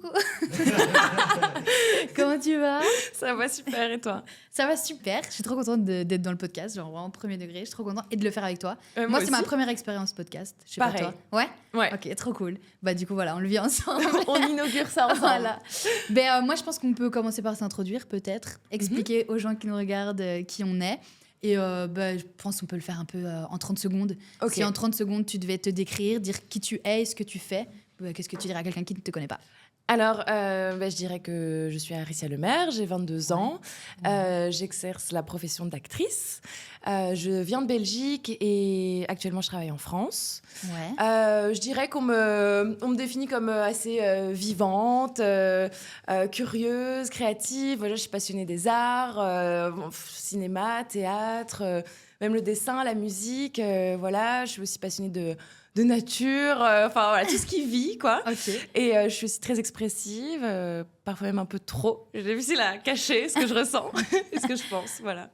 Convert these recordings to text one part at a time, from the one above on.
coucou. Comment tu vas? Ça va super, et toi? Ça va super. Je suis trop contente d'être dans le podcast, genre vraiment premier degré. Je suis trop contente et de le faire avec toi. Moi, c'est aussi. ma première expérience podcast. Je sais Pareil. pas toi. Ouais? Ouais. Ok, trop cool. Bah du coup, voilà, on le vit ensemble. On inaugure ça ensemble. Voilà. Moi, je pense qu'on peut commencer par s'introduire, peut-être. Expliquer aux gens qui nous regardent qui on est. Et je pense qu'on peut le faire un peu en 30 secondes. Ok. Si en 30 secondes, tu devais te décrire, dire qui tu es et ce que tu fais, qu'est-ce que tu dirais à quelqu'un qui ne te connaît pas? Alors, je dirais que je suis Aricia Lemaire, j'ai 22 ans. J'exerce la profession d'actrice. Je viens de Belgique et actuellement, je travaille en France. Ouais. Je dirais qu'on me définit comme assez vivante, curieuse, créative. Voilà, je suis passionnée des arts, cinéma, théâtre, même le dessin, la musique. Voilà, je suis aussi passionnée de nature, voilà, tout ce qui vit, quoi. Ok. Et je suis aussi très expressive, parfois même un peu trop. J'ai difficile à cacher ce que je ressens et ce que je pense, voilà.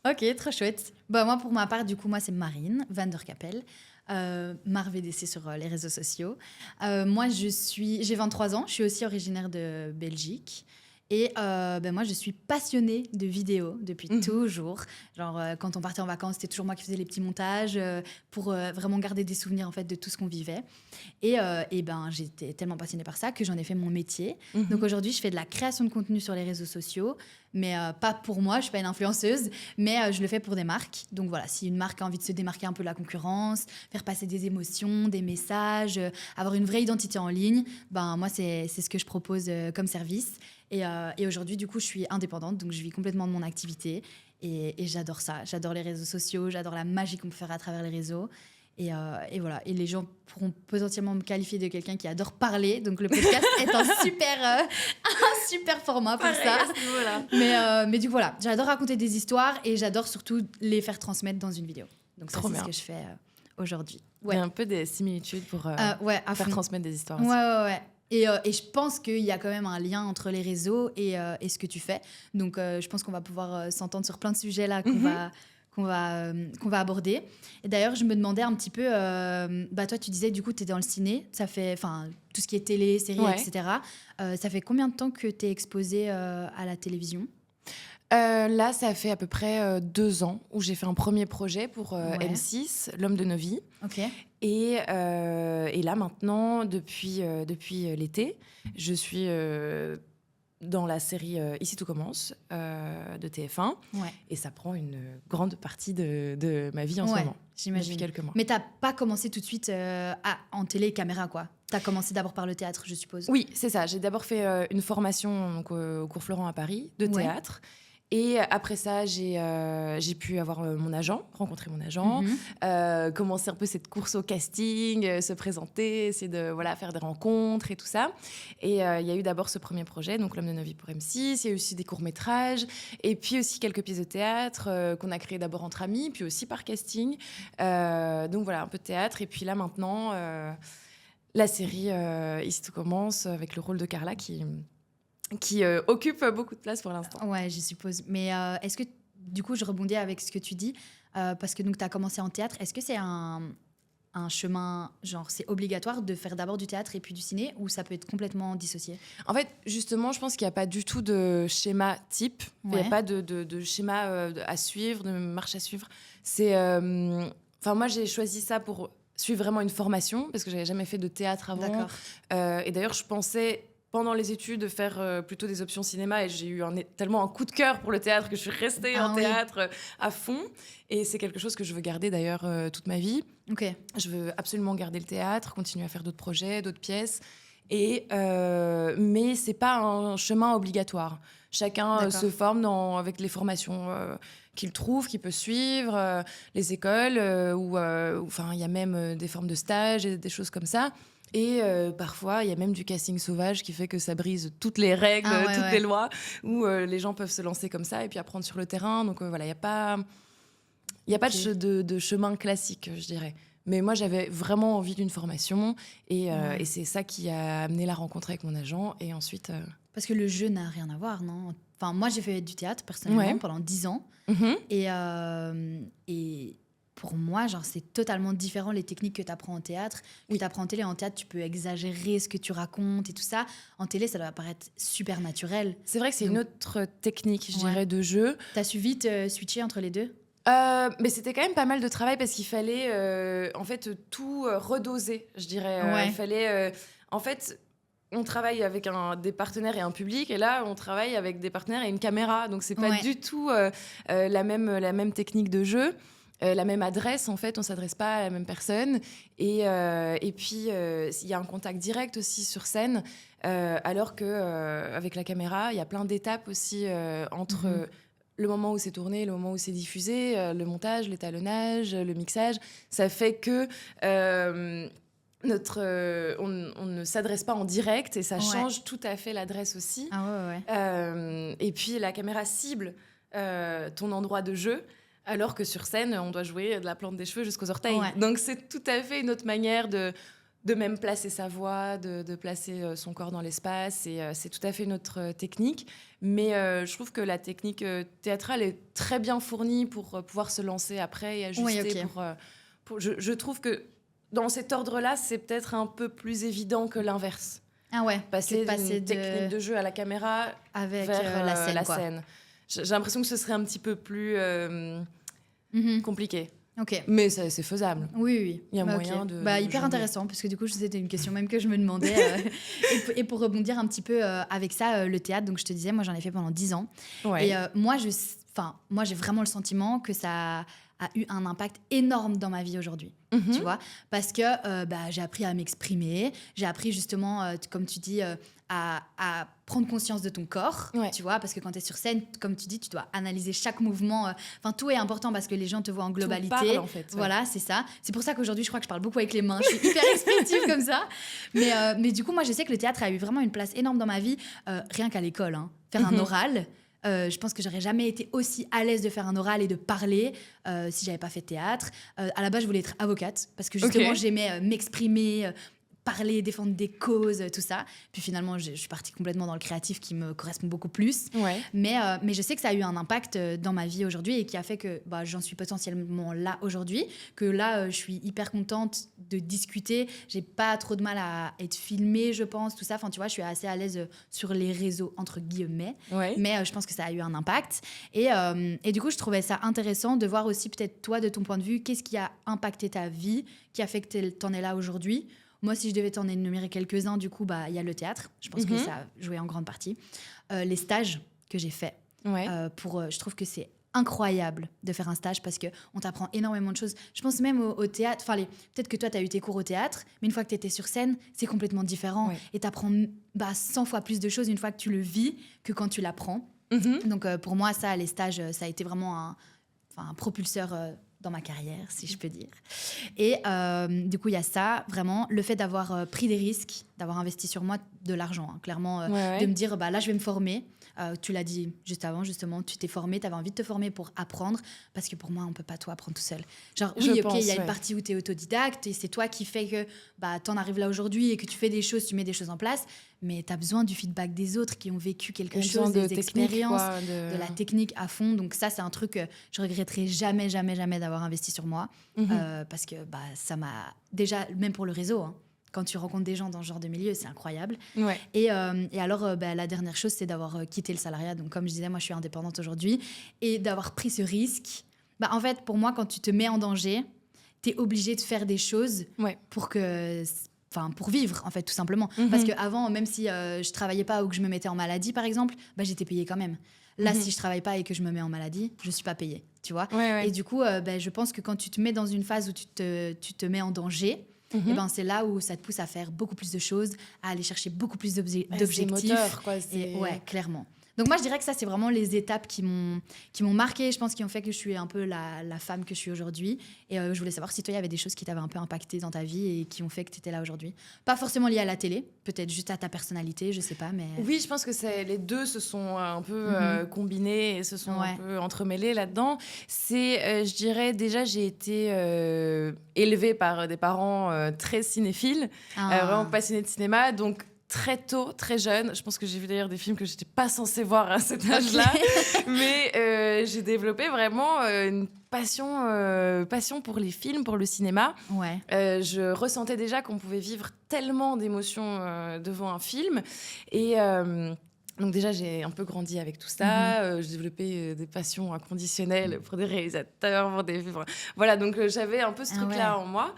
Ok, trop chouette. Moi, pour ma part, du coup, moi, c'est Marine van der Kapel. MarVDC sur les réseaux sociaux. Moi, j'ai 23 ans. Je suis aussi originaire de Belgique. Et moi, je suis passionnée de vidéos depuis toujours. Genre, quand on partait en vacances, c'était toujours moi qui faisais les petits montages pour vraiment garder des souvenirs en fait, de tout ce qu'on vivait. Et j'étais tellement passionnée par ça que j'en ai fait mon métier. Donc aujourd'hui, je fais de la création de contenu sur les réseaux sociaux, mais pas pour moi, je ne suis pas une influenceuse, mais je le fais pour des marques. Donc voilà, si une marque a envie de se démarquer un peu de la concurrence, faire passer des émotions, des messages, avoir une vraie identité en ligne, moi, c'est ce que je propose comme service. Et aujourd'hui, du coup, je suis indépendante, donc je vis complètement de mon activité. Et j'adore ça. J'adore les réseaux sociaux, j'adore la magie qu'on peut faire à travers les réseaux. Et voilà. Et les gens pourront potentiellement me qualifier de quelqu'un qui adore parler. Donc le podcast est un super format pour ça. Mais du coup, voilà. J'adore raconter des histoires et j'adore surtout les faire transmettre dans une vidéo. Donc ça, c'est ce que je fais aujourd'hui. Ouais. Il y a un peu des similitudes pour faire transmettre des histoires. Ouais. Et je pense qu'il y a quand même un lien entre les réseaux et ce que tu fais. Donc, je pense qu'on va pouvoir s'entendre sur plein de sujets là qu'on va aborder. Et d'ailleurs, je me demandais un petit peu... toi, tu disais, du coup, tu es dans le ciné. Ça fait... Enfin, tout ce qui est télé, séries, etc. Ça fait combien de temps que tu es exposée à la télévision ? Là, ça fait à peu près 2 ans où j'ai fait un premier projet pour M6, L'homme de nos vies. Ok. Et là, maintenant, depuis l'été, je suis dans la série Ici tout commence de TF1. Ouais. Et ça prend une grande partie de ma vie en ce moment. J'imagine. Depuis quelques mois. Mais t'as pas commencé tout de suite en télé caméra, quoi. T'as commencé d'abord par le théâtre, je suppose. Oui, c'est ça. J'ai d'abord fait une formation donc, au cours Florent à Paris de théâtre. Et après ça, j'ai pu avoir mon agent, rencontrer mon agent, commencer un peu cette course au casting, se présenter, essayer de faire des rencontres et tout ça. Et il y a eu d'abord ce premier projet, donc L'homme de nos vies pour M6. Il y a eu aussi des courts-métrages et puis aussi quelques pièces de théâtre qu'on a créées d'abord entre amis, puis aussi par casting. Donc voilà, un peu de théâtre. Et puis là, maintenant, la série Ici tout commence avec le rôle de Carla qui occupe beaucoup de place pour l'instant. Ouais, je suppose. Mais est-ce que, du coup, je rebondis avec ce que tu dis, parce que tu as commencé en théâtre. Est-ce que c'est un chemin, genre, c'est obligatoire de faire d'abord du théâtre et puis du ciné, ou ça peut être complètement dissocié ? En fait, justement, je pense qu'il n'y a pas du tout de schéma type. Il n'y a pas de schéma à suivre, de marche à suivre. C'est... moi, j'ai choisi ça pour suivre vraiment une formation, parce que je n'avais jamais fait de théâtre avant. D'accord. Et d'ailleurs, je pensais... pendant les études, de faire plutôt des options cinéma, et j'ai eu tellement un coup de cœur pour le théâtre que je suis restée en théâtre à fond. Et c'est quelque chose que je veux garder d'ailleurs toute ma vie. Ok. Je veux absolument garder le théâtre, continuer à faire d'autres projets, d'autres pièces. Mais c'est pas un chemin obligatoire. Chacun se forme avec les formations qu'il trouve, qu'il peut suivre, les écoles, il y a même des formes de stage et des choses comme ça. Et parfois, il y a même du casting sauvage qui fait que ça brise toutes les règles, les lois, où les gens peuvent se lancer comme ça et puis apprendre sur le terrain. Donc il n'y a pas, de chemin classique, je dirais. Mais moi, j'avais vraiment envie d'une formation et c'est ça qui a amené la rencontre avec mon agent. Et ensuite... Parce que le jeu n'a rien à voir, non ? Enfin, moi, j'ai fait du théâtre, personnellement, pendant 10 ans. Et pour moi, genre, c'est totalement différent les techniques que tu apprends en théâtre, que tu apprends en télé. En théâtre, tu peux exagérer ce que tu racontes et tout ça. En télé, ça doit paraître super naturel. C'est vrai que c'est une autre technique, je dirais, de jeu. T'as su vite switcher entre les deux? Mais c'était quand même pas mal de travail parce qu'il fallait en fait tout redoser, je dirais. Il fallait en fait on travaille avec des partenaires et un public, et là on travaille avec des partenaires et une caméra, donc c'est pas du tout la même technique de jeu. La même adresse, en fait, on s'adresse pas à la même personne. Et puis, il y a un contact direct aussi sur scène, alors qu'avec la caméra, il y a plein d'étapes aussi entre le moment où c'est tourné, le moment où c'est diffusé, le montage, l'étalonnage, le mixage. Ça fait que on ne s'adresse pas en direct, et ça change tout à fait l'adresse aussi. Et puis, la caméra cible ton endroit de jeu, alors que sur scène, on doit jouer de la plante des cheveux jusqu'aux orteils. Donc, c'est tout à fait une autre manière de même placer sa voix, de placer son corps dans l'espace. Et c'est tout à fait une autre technique. Mais je trouve que la technique théâtrale est très bien fournie pour pouvoir se lancer après et ajuster. Je trouve que dans cet ordre-là, c'est peut-être un peu plus évident que l'inverse. Passer d'une technique de jeu à la caméra vers la scène. J'ai l'impression que ce serait un petit peu plus compliqué. Mais c'est faisable. Oui. Il y a moyen de hyper intéressant, parce que du coup, c'était une question même que je me demandais. Et pour rebondir un petit peu avec ça, le théâtre, donc je te disais, moi, j'en ai fait pendant 10 ans. Et moi, j'ai vraiment le sentiment que ça a eu un impact énorme dans ma vie aujourd'hui, tu vois, parce que j'ai appris à m'exprimer, j'ai appris justement, comme tu dis, à prendre conscience de ton corps, tu vois, parce que quand tu es sur scène, comme tu dis, tu dois analyser chaque mouvement. Enfin, tout est important parce que les gens te voient en globalité. Tout parle, en fait. Voilà, c'est ça. C'est pour ça qu'aujourd'hui, je crois que je parle beaucoup avec les mains. Je suis hyper expressive comme ça. Mais du coup, moi, je sais que le théâtre a eu vraiment une place énorme dans ma vie, rien qu'à l'école. Faire un oral. Je pense que j'aurais jamais été aussi à l'aise de faire un oral et de parler si j'avais pas fait de théâtre. À la base, je voulais être avocate parce que justement, j'aimais m'exprimer, parler, défendre des causes, tout ça. Puis finalement, je suis partie complètement dans le créatif qui me correspond beaucoup plus. Mais je sais que ça a eu un impact dans ma vie aujourd'hui et qui a fait que j'en suis potentiellement là aujourd'hui, que là, je suis hyper contente de discuter. J'ai pas trop de mal à être filmée, je pense, tout ça. Enfin, tu vois, je suis assez à l'aise sur les réseaux, entre guillemets. Mais je pense que ça a eu un impact. Et du coup, je trouvais ça intéressant de voir aussi peut-être toi, de ton point de vue, qu'est-ce qui a impacté ta vie, qui a fait que t'en es là aujourd'hui. Moi, si je devais t'en énumérer quelques-uns, du coup, il y a le théâtre. Je pense que ça a joué en grande partie. Les stages que j'ai faits. Je trouve que c'est incroyable de faire un stage parce qu'on t'apprend énormément de choses. Je pense même au théâtre. Enfin, peut-être que toi, tu as eu tes cours au théâtre, mais une fois que tu étais sur scène, c'est complètement différent. Et tu apprends 100 fois plus de choses une fois que tu le vis que quand tu l'apprends. Donc, pour moi, ça, les stages, ça a été vraiment un propulseur dans ma carrière, si je peux dire. Et du coup, il y a ça, vraiment, le fait d'avoir pris des risques, d'avoir investi sur moi de l'argent, clairement, de me dire, là, je vais me former. Tu l'as dit juste avant, justement, tu t'es formée, tu avais envie de te former pour apprendre, parce que pour moi, on ne peut pas tout apprendre tout seul. Genre, oui, il y a une partie où tu es autodidacte, et c'est toi qui fais que tu en arrives là aujourd'hui et que tu fais des choses, tu mets des choses en place, mais tu as besoin du feedback des autres qui ont vécu quelque chose, des expériences, de la technique à fond. Donc ça, c'est un truc que je regretterai jamais, jamais, jamais d'avoir investi sur moi, parce que ça m'a... Déjà, même pour le réseau, quand tu rencontres des gens dans ce genre de milieu, c'est incroyable. Et alors, la dernière chose, c'est d'avoir quitté le salariat. Donc, comme je disais, moi, je suis indépendante aujourd'hui. Et d'avoir pris ce risque, en fait, pour moi, quand tu te mets en danger, tu es obligé de faire des choses pour vivre, en fait, tout simplement. Parce qu'avant, même si je travaillais pas ou que je me mettais en maladie, par exemple, j'étais payée quand même. Là, si je travaille pas et que je me mets en maladie, je suis pas payée, tu vois. Et du coup, je pense que quand tu te mets dans une phase où tu te mets en danger, c'est là où ça te pousse à faire beaucoup plus de choses, à aller chercher beaucoup plus d'objectifs. C'est moteur, quoi. Et, clairement. Donc moi, je dirais que ça, c'est vraiment les étapes qui m'ont marquée, je pense, qui ont fait que je suis un peu la femme que je suis aujourd'hui. Et je voulais savoir si toi, il y avait des choses qui t'avaient un peu impacté dans ta vie et qui ont fait que tu étais là aujourd'hui. Pas forcément liées à la télé, peut-être juste à ta personnalité, je sais pas, mais... Oui, je pense que les deux se sont un peu combinés et se sont un peu entremêlés là-dedans. Je dirais, déjà, j'ai été élevée par des parents très cinéphiles, vraiment passionnés de cinéma, donc très tôt, très jeune. Je pense que j'ai vu d'ailleurs des films que j'étais pas censée voir à cet âge-là. Mais j'ai développé vraiment une passion pour les films, pour le cinéma. Ouais. Je ressentais déjà qu'on pouvait vivre tellement d'émotions devant un film. Et donc déjà, j'ai un peu grandi avec tout ça. J'ai développé des passions inconditionnelles pour des réalisateurs, pour des... Voilà, donc j'avais un peu ce truc-là en moi.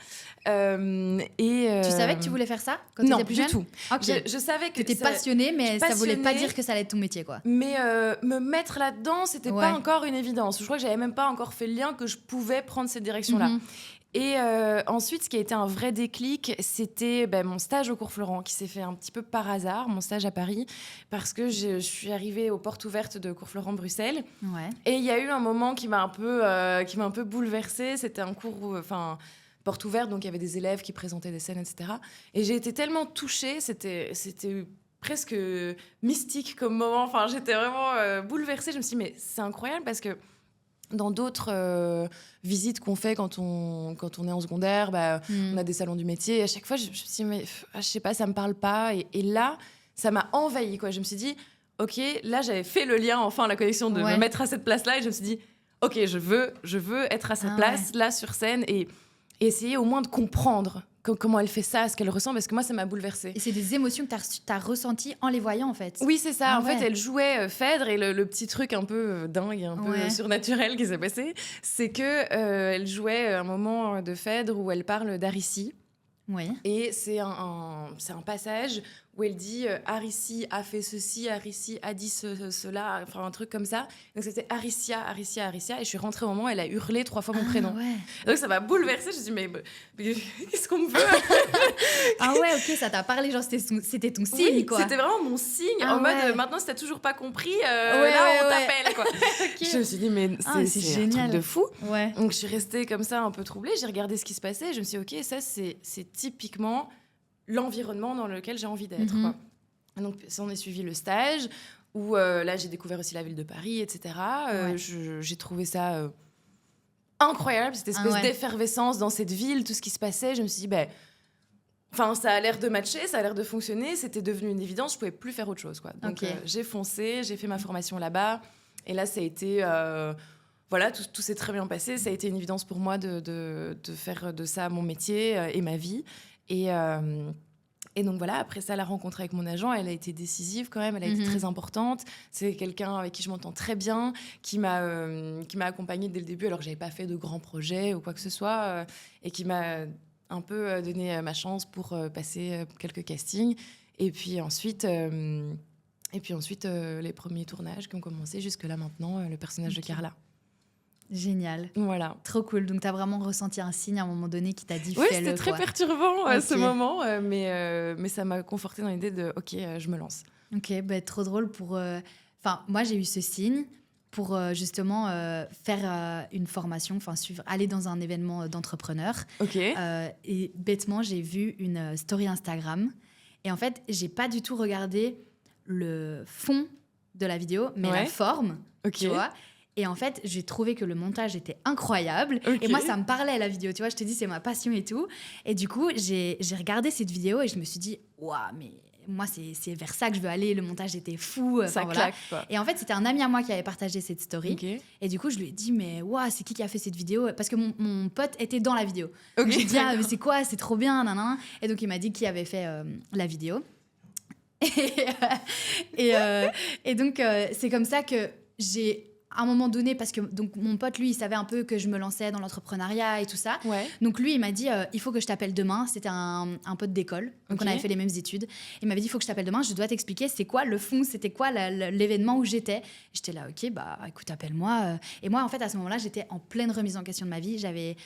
Tu savais que tu voulais faire ça quand tu étais plus jeune? Non, du tout. Okay. Je savais que... Tu étais passionnée, mais ça voulait pas dire que ça allait être ton métier, quoi. Mais me mettre là-dedans, c'était pas encore une évidence. Je crois que j'avais même pas encore fait le lien que je pouvais prendre cette direction-là. Et ensuite, ce qui a été un vrai déclic, c'était mon stage au Cours Florent, qui s'est fait un petit peu par hasard, mon stage à Paris, parce que je suis arrivée aux portes ouvertes de Cours Florent Bruxelles. Ouais. Et il y a eu un moment qui m'a un peu bouleversée. C'était un cours où, porte ouverte, donc il y avait des élèves qui présentaient des scènes, etc. Et j'ai été tellement touchée, c'était presque mystique comme moment. Enfin, j'étais vraiment bouleversée. Je me suis dit, mais c'est incroyable parce que dans d'autres visites qu'on fait quand on est en secondaire, on a des salons du métier. Et à chaque fois, je me suis dit, mais je sais pas, ça me parle pas. Et là, ça m'a envahie, quoi. Je me suis dit, OK, là, j'avais fait le lien, enfin, la connexion de me mettre à cette place-là. Et je me suis dit, OK, je veux être à cette place, là, sur scène, et essayer au moins de comprendre comment elle fait ça, ce qu'elle ressent, parce que moi, ça m'a bouleversée. Et c'est des émotions que tu as ressenties en les voyant, en fait. Oui, c'est ça. En fait, elle jouait Phèdre, et le petit truc un peu dingue, un peu surnaturel qui s'est passé, c'est que elle jouait un moment de Phèdre où elle parle d'Aricie. Oui. Et c'est un passage où elle dit Aricie a fait ceci, Aricie a dit cela, enfin un truc comme ça. Donc c'était Aricia, Aricia, Aricia. Et je suis rentrée au moment où elle a hurlé 3 fois mon prénom. Ouais. Donc ça m'a bouleversée. Je me suis dit, mais qu'est-ce qu'on me veut? Ah ouais, ok, ça t'a parlé, genre c'était ton signe, quoi. C'était vraiment mon signe. En mode, maintenant, si t'as toujours pas compris, là, on t'appelle, quoi. Okay. Je me suis dit, mais c'est génial. Un truc de fou. Ouais. Donc je suis restée comme ça, un peu troublée. J'ai regardé ce qui se passait. Je me suis dit, ok, ça, c'est typiquement l'environnement dans lequel j'ai envie d'être. Quoi. Donc, on a suivi le stage, où là, j'ai découvert aussi la ville de Paris, etc. J'ai trouvé ça incroyable, cette espèce d'effervescence dans cette ville, tout ce qui se passait. Je me suis dit, ça a l'air de matcher, ça a l'air de fonctionner. C'était devenu une évidence, je pouvais plus faire autre chose. Quoi. Donc, j'ai foncé, j'ai fait ma formation là-bas. Et là, ça a été... voilà, tout s'est très bien passé. Ça a été une évidence pour moi de faire de ça mon métier et ma vie. Et donc voilà, après ça, la rencontre avec mon agent, elle a été décisive quand même, elle a été très importante. C'est quelqu'un avec qui je m'entends très bien, qui m'a accompagnée dès le début, alors que je n'avais pas fait de grands projets ou quoi que ce soit, et qui m'a un peu donné ma chance pour passer quelques castings. Et puis ensuite, les premiers tournages qui ont commencé jusque-là maintenant, le personnage de Carla. Génial. Voilà. Trop cool. Donc, tu as vraiment ressenti un signe à un moment donné qui t'a dit oui, fais-le. Oui, c'était très perturbant ce moment, mais ça m'a confortée dans l'idée de OK, je me lance. OK, trop drôle pour... moi, j'ai eu ce signe pour justement faire une formation, aller dans un événement d'entrepreneur. OK. Et bêtement, j'ai vu une story Instagram. Et en fait, j'ai pas du tout regardé le fond de la vidéo, mais la forme, tu vois. Et en fait, j'ai trouvé que le montage était incroyable. Okay. Et moi, ça me parlait, la vidéo. Tu vois, je te dis, c'est ma passion et tout. Et du coup, j'ai regardé cette vidéo et je me suis dit, waouh, mais moi, c'est vers ça que je veux aller. Le montage était fou. Ça claque, quoi. Et en fait, c'était un ami à moi qui avait partagé cette story. Okay. Et du coup, je lui ai dit, mais waouh, c'est qui a fait cette vidéo? Parce que mon pote était dans la vidéo. Okay. Donc, j'ai dit, mais c'est quoi? C'est trop bien, nanana. Et donc, il m'a dit qui avait fait la vidéo. Et donc, c'est comme ça que j'ai... À un moment donné, parce que donc, mon pote, lui, il savait un peu que je me lançais dans l'entrepreneuriat et tout ça. Ouais. Donc, lui, il m'a dit, il faut que je t'appelle demain. C'était un pote d'école. Donc, on avait fait les mêmes études. Il m'avait dit, il faut que je t'appelle demain. Je dois t'expliquer c'est quoi le fond, c'était quoi l'événement où j'étais. J'étais là, OK, écoute, appelle-moi. Et moi, en fait, à ce moment-là, j'étais en pleine remise en question de ma vie. J'avais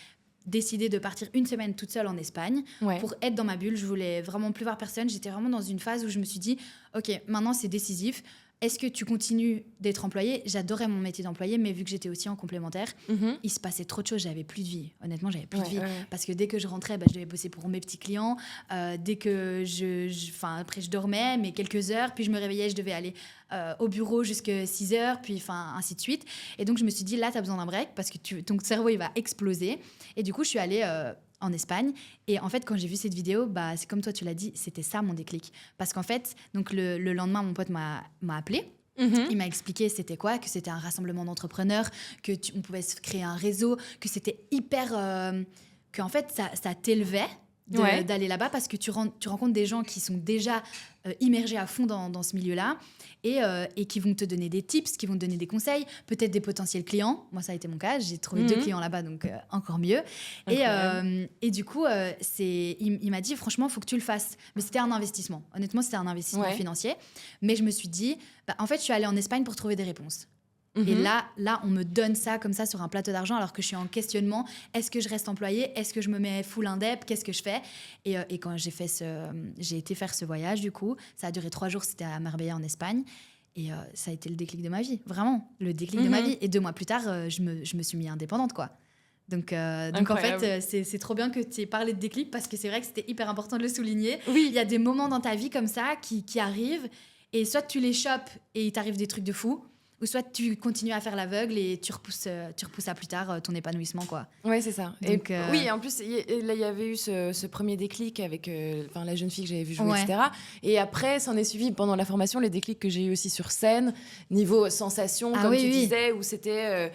décidé de partir une semaine toute seule en Espagne pour être dans ma bulle. Je voulais vraiment plus voir personne. J'étais vraiment dans une phase où je me suis dit, OK, maintenant, c'est décisif. Est-ce que tu continues d'être employée? J'adorais mon métier d'employée, mais vu que j'étais aussi en complémentaire, il se passait trop de choses. J'avais plus de vie. Honnêtement, j'avais plus de vie. Parce que dès que je rentrais, je devais bosser pour mes petits clients. Dès que après, je dormais, mais quelques heures. Puis je me réveillais, je devais aller au bureau jusqu'à 6 heures, puis ainsi de suite. Et donc, je me suis dit, là, tu as besoin d'un break parce que ton cerveau, il va exploser. Et du coup, je suis allée en Espagne. Et en fait, quand j'ai vu cette vidéo, bah, c'est comme toi, tu l'as dit, c'était ça mon déclic. Parce qu'en fait, donc le lendemain, mon pote m'a appelé. Il m'a expliqué c'était quoi, que c'était un rassemblement d'entrepreneurs, on pouvait se créer un réseau, que c'était hyper... qu'en fait, ça t'élevait d'aller là-bas parce que tu rencontres des gens qui sont déjà immergés à fond dans ce milieu-là et qui vont te donner des tips, qui vont te donner des conseils, peut-être des potentiels clients. Moi, ça a été mon cas. J'ai trouvé 2 clients là-bas, donc encore mieux. Et du coup, il m'a dit, franchement, il faut que tu le fasses. Mais c'était un investissement. Honnêtement, c'était un investissement financier. Mais je me suis dit, en fait, je suis allée en Espagne pour trouver des réponses. Et là, on me donne ça comme ça sur un plateau d'argent alors que je suis en questionnement. Est-ce que je reste employée? Est-ce que je me mets full indep? Qu'est-ce que je fais? Et quand j'ai été faire ce voyage, du coup, ça a duré 3 jours, c'était à Marbella en Espagne. Et ça a été le déclic de ma vie, vraiment, le déclic de ma vie. Et 2 mois plus tard, je me suis mis indépendante, quoi. Donc en fait, c'est trop bien que tu aies parlé de déclic parce que c'est vrai que c'était hyper important de le souligner. Oui. Il y a des moments dans ta vie comme ça qui arrivent et soit tu les chopes et il t'arrive des trucs de fou, ou soit tu continues à faire l'aveugle et tu repousses à plus tard ton épanouissement, quoi. Ouais, c'est ça. Donc, oui, en plus, là, il y avait eu ce premier déclic avec la jeune fille que j'avais vue jouer, etc. Et après, s'en est suivi pendant la formation les déclics que j'ai eu aussi sur scène, niveau sensation, comme tu disais, où c'était...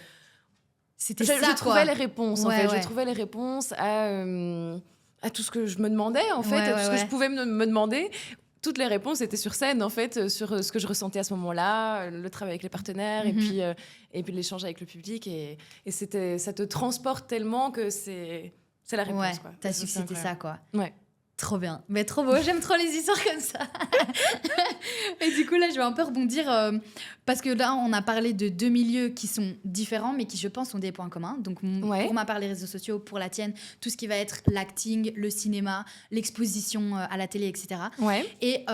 je trouvais les réponses, en fait. Je trouvais les réponses à tout ce que je me demandais, en fait, à tout ce que je pouvais me demander. Toutes les réponses étaient sur scène, en fait, sur ce que je ressentais à ce moment-là, le travail avec les partenaires et puis l'échange avec le public. Et ça te transporte tellement que c'est la réponse. Ouais, quoi. T'as su que c'était ça, quoi. Ouais. Trop bien. Mais trop beau. J'aime trop les histoires comme ça. Et du coup, là, je vais un peu rebondir parce que là, on a parlé de 2 milieux qui sont différents, mais qui, je pense, ont des points communs. Donc, pour ma part, les réseaux sociaux, pour la tienne, tout ce qui va être l'acting, le cinéma, l'exposition à la télé, etc. Ouais. Et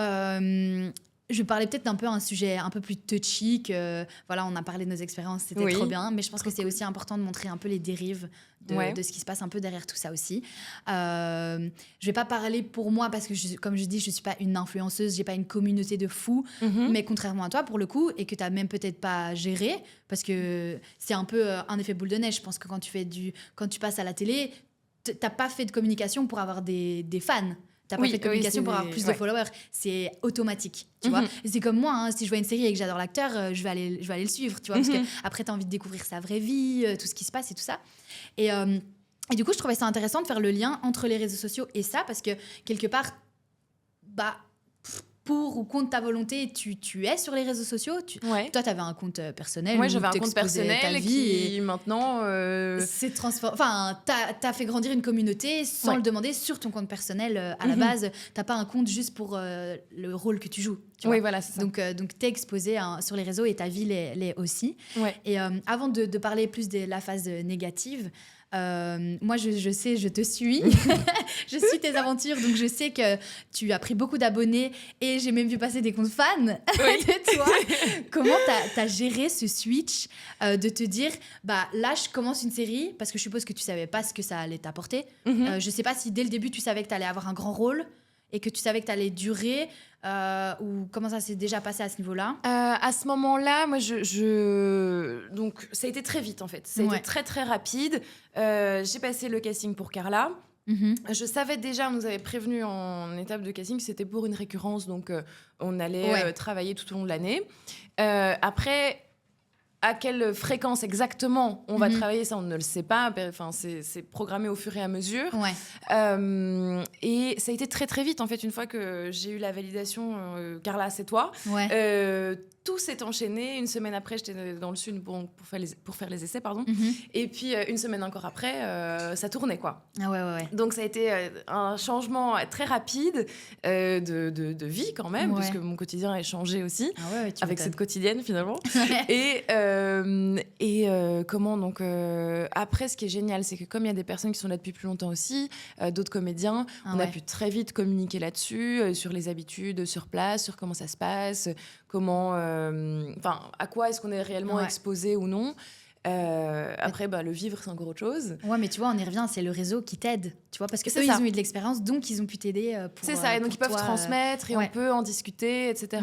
je parlais peut-être d'un peu un sujet un peu plus touchy. Voilà, on a parlé de nos expériences, c'était trop bien. Mais je pense que c'est aussi important de montrer un peu les dérives de ce qui se passe un peu derrière tout ça aussi. Je vais pas parler pour moi parce que, comme je dis, je suis pas une influenceuse, j'ai pas une communauté de fous. Mais contrairement à toi, pour le coup, et que tu as même peut-être pas géré, parce que c'est un peu un effet boule de neige. Je pense que quand tu passes à la télé, t'as pas fait de communication pour avoir des fans. T'as pas fait de communication pour avoir plus de followers. C'est automatique, tu vois. Et c'est comme moi, hein, si je vois une série et que j'adore l'acteur, je vais aller le suivre, tu vois. Parce qu'après, t'as envie de découvrir sa vraie vie, tout ce qui se passe et tout ça. Et du coup, je trouvais ça intéressant de faire le lien entre les réseaux sociaux et ça, parce que quelque part, pour ou contre ta volonté, tu es sur les réseaux sociaux. Toi, tu avais un compte personnel. Moi, j'avais un compte personnel qui, maintenant... t'as fait grandir une communauté sans le demander sur ton compte personnel. À la base, t'as pas un compte juste pour le rôle que tu joues. Tu vois. Voilà, c'est ça. Donc t'es exposé sur les réseaux et ta vie l'est aussi. Et avant de parler plus de la phase négative... moi, je sais, je te suis. Je suis tes aventures, donc je sais que tu as pris beaucoup d'abonnés et j'ai même vu passer des comptes fans de toi. Comment t'as géré ce switch de te dire, là, je commence une série, parce que je suppose que tu savais pas ce que ça allait t'apporter. Je sais pas si dès le début, tu savais que t'allais avoir un grand rôle et que tu savais que t'allais durer, ou comment ça s'est déjà passé à ce niveau-là? À ce moment-là, moi, donc ça a été très vite en fait. Ça a été très très rapide. J'ai passé le casting pour Carla. Je savais déjà, on nous avait prévenu en étape de casting que c'était pour une récurrence, donc on allait travailler tout au long de l'année. Après, à quelle fréquence exactement on va travailler, ça on ne le sait pas. Enfin, c'est programmé au fur et à mesure. Et ça a été très très vite en fait. Une fois que j'ai eu la validation, Carla, c'est toi. Tout s'est enchaîné. Une semaine après, j'étais dans le sud pour faire les essais, pardon. Et puis une semaine encore après, ça tournait quoi. Donc ça a été un changement très rapide de vie quand même, puisque mon quotidien a changé aussi avec cette quotidienne finalement. Comment donc après, ce qui est génial, c'est que comme il y a des personnes qui sont là depuis plus longtemps aussi, d'autres comédiens, on a pu très vite communiquer là-dessus, sur les habitudes sur place, sur comment ça se passe, comment, à quoi est-ce qu'on est réellement exposé ou non. Après, le vivre, c'est encore autre chose. Ouais, mais tu vois, on y revient, c'est le réseau qui t'aide, tu vois, parce que eux, ils ont eu de l'expérience, donc ils ont pu t'aider pour. C'est ça, et donc pour ils peuvent toi, transmettre et on peut en discuter, etc.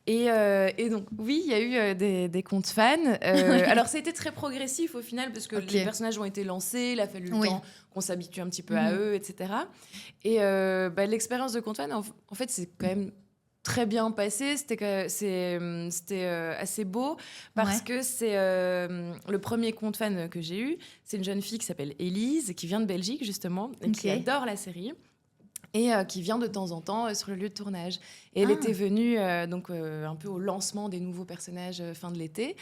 Et donc, oui, il y a eu des comptes fans. Alors, ça a été très progressif au final, parce que les personnages ont été lancés, il a fallu le temps qu'on s'habitue un petit peu à eux, etc. Et l'expérience de compte fan, en fait, c'est quand même très bien passé. C'était assez beau parce que c'est le premier compte fan que j'ai eu. C'est une jeune fille qui s'appelle Élise, qui vient de Belgique justement, et qui adore la série. Et qui vient de temps en temps sur le lieu de tournage. Et elle était venue un peu au lancement des nouveaux personnages fin de l'été.